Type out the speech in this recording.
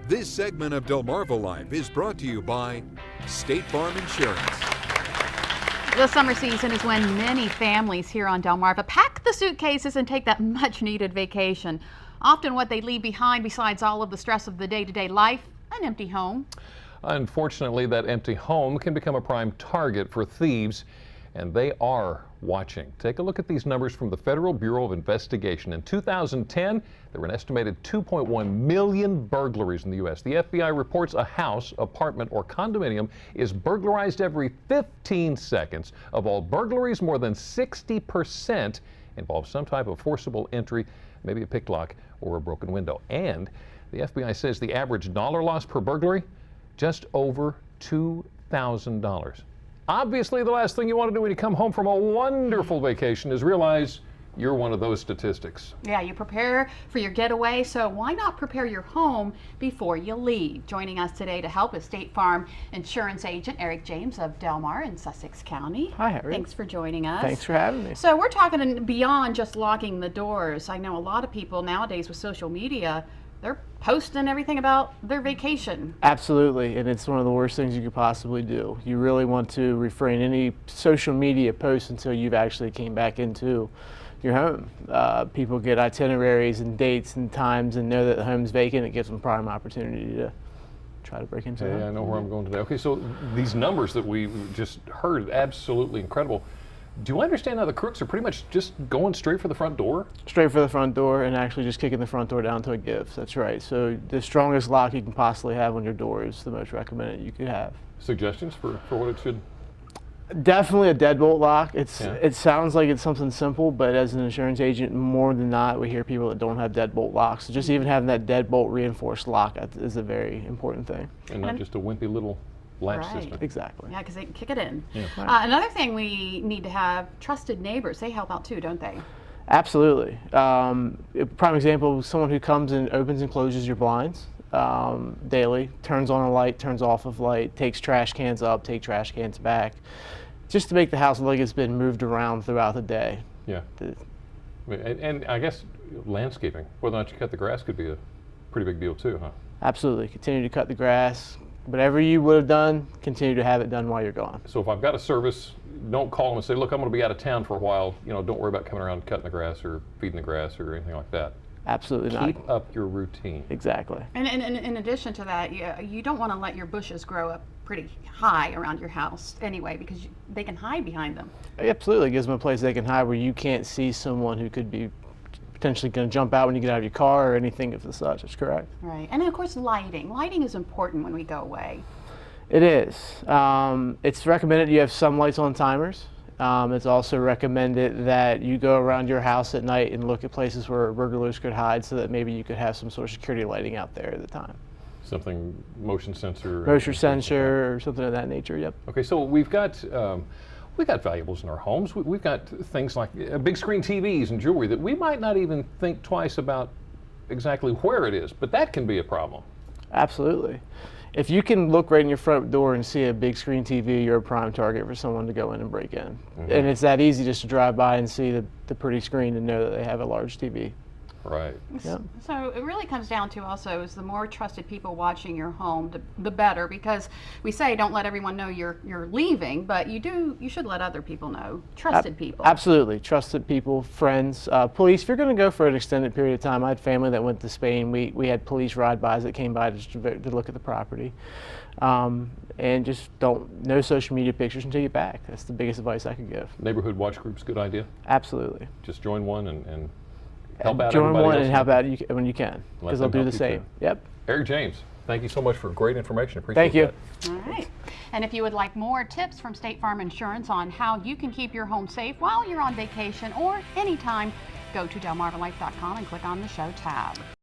This segment of Delmarva Life is brought to you by State Farm Insurance. The summer season is when many families here on Delmarva pack the suitcases and take that much needed vacation. Often what they leave behind, besides all of the stress of the day-to-day life, an empty home. Unfortunately, that empty home can become a prime target for thieves, and they are watching. Take a look at these numbers from the Federal Bureau of Investigation. In 2010, there were an estimated 2.1 million burglaries in the U.S. The FBI reports a house, apartment, or condominium is burglarized every 15 seconds. Of all burglaries, more than 60% involve some type of forcible entry, maybe a pick lock or a broken window. And the FBI says the average dollar loss per burglary, just over $2,000. Obviously, the last thing you want to do when you come home from a wonderful vacation is realize you're one of those statistics. Yeah, you prepare for your getaway, so why not prepare your home before you leave? Joining us today to help is State Farm Insurance Agent Eric James of Delmar in Sussex County. Hi, Harry. Thanks for joining us. Thanks for having me. So we're talking beyond just locking the doors. I know a lot of people nowadays with social media, they're posting everything about their vacation. Absolutely, and it's one of the worst things you could possibly do. You really want to refrain any social media posts until you've actually came back into your home. People get itineraries and dates and times and know that the home's vacant. It gives them prime opportunity to try to break into it. Yeah, I know where I'm going today. Okay, so these numbers that we just heard, absolutely incredible. Do you understand how the crooks are pretty much just going straight for the front door? Straight for the front door and actually just kicking the front door down until it gives. That's right. So the strongest lock you can possibly have on your door is the most recommended you could have. Suggestions for what it should? Definitely a deadbolt lock. It sounds like it's something simple, but as an insurance agent, more than not, we hear people that don't have deadbolt locks. So just even having that deadbolt reinforced lock is a very important thing. And not just a wimpy little latch system. Exactly. Yeah, because they can kick it in. Yeah. Another thing we need to have, trusted neighbors. They help out too, don't they? Absolutely. A prime example is someone who comes and opens and closes your blinds daily, turns on a light, turns off a light, takes trash cans up, take trash cans back, just to make the house look like it's been moved around throughout the day. Yeah. And I guess landscaping, whether or not you cut the grass could be a pretty big deal too, huh? Absolutely. Continue to cut the grass. Whatever you would have done, continue to have it done while you're gone. So if I've got a service, don't call them and say, look, I'm going to be out of town for a while. You know, don't worry about coming around and cutting the grass or feeding the grass or anything like that. Absolutely not. Keep up your routine. Exactly. And in addition to that, you don't want to let your bushes grow up pretty high around your house anyway, because they can hide behind them. Absolutely. It gives them a place they can hide where you can't see someone who could be potentially going to jump out when you get out of your car or anything of the such. That's correct. Right. And then of course lighting. Lighting is important when we go away. It is. It's recommended you have some lights on timers. It's also recommended that you go around your house at night and look at places where burglars could hide so that maybe you could have some sort of security lighting out there at the time. Something motion sensor. Motion sensor or something of that nature, yep. Okay, so we've got valuables in our homes. We've got things like big screen TVs and jewelry that we might not even think twice about exactly where it is, but that can be a problem. Absolutely. If you can look right in your front door and see a big screen TV, you're a prime target for someone to go in and break in. Mm-hmm. And it's that easy just to drive by and see the pretty screen and know that they have a large TV. Right. Yep. So it really comes down to also is the more trusted people watching your home, the better, because we say don't let everyone know you're leaving, but you should let other people know. Trusted people. Absolutely. Trusted people, friends, police. If you're going to go for an extended period of time, I had family that went to Spain. We had police ride-bys that came by to look at the property. And just no social media pictures until you're back. That's the biggest advice I could give. Neighborhood watch groups, good idea? Absolutely. Just join one and help out join everybody one else. and help out when you can, because they'll do the same. Yep. Eric James, thank you so much for great information. Appreciate Thank you. that. All right. And if you would like more tips from State Farm Insurance on how you can keep your home safe while you're on vacation or anytime, go to delmarvalife.com and click on the show tab.